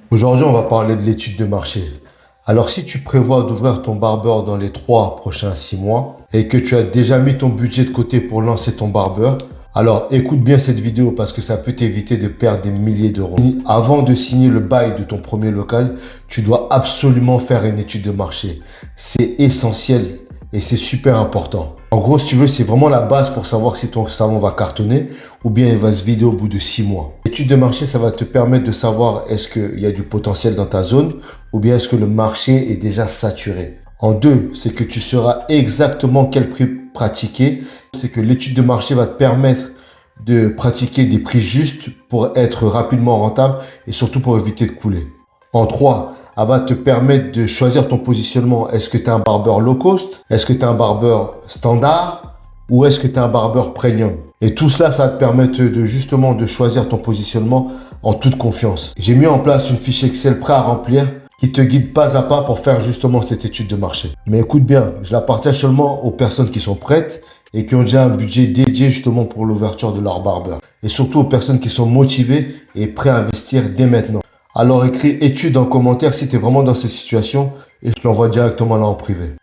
Aujourd'hui, on va parler de l'étude de marché. Alors, si tu prévois d'ouvrir ton barbeur dans les 3 prochains 6 mois et que tu as déjà mis ton budget de côté pour lancer ton barbeur, alors écoute bien cette vidéo parce que ça peut t'éviter de perdre des milliers d'euros. Avant de signer le bail de ton premier local, tu dois absolument faire une étude de marché. C'est essentiel et c'est super important. En gros, si tu veux, c'est vraiment la base pour savoir si ton salon va cartonner ou bien il va se vider au bout de 6 mois. L'étude de marché, ça va te permettre de savoir est-ce qu'il y a du potentiel dans ta zone ou bien est-ce que le marché est déjà saturé. En deux, c'est que tu sauras exactement quel prix pratiquer. C'est que l'étude de marché va te permettre de pratiquer des prix justes pour être rapidement rentable et surtout pour éviter de couler. En 3, elle va te permettre de choisir ton positionnement. Est-ce que tu es un barbeur low cost? Est-ce que tu es un barbeur standard? Ou est-ce que tu es un barbeur premium? Et tout cela, ça va te permettre de justement de choisir ton positionnement en toute confiance. J'ai mis en place une fiche Excel prêt à remplir qui te guide pas à pas pour faire justement cette étude de marché. Mais écoute bien, je la partage seulement aux personnes qui sont prêtes et qui ont déjà un budget dédié justement pour l'ouverture de leur barbeur. Et surtout aux personnes qui sont motivées et prêtes à investir dès maintenant. Alors écris étude en commentaire si tu es vraiment dans cette situation et je te l'envoie directement là en privé.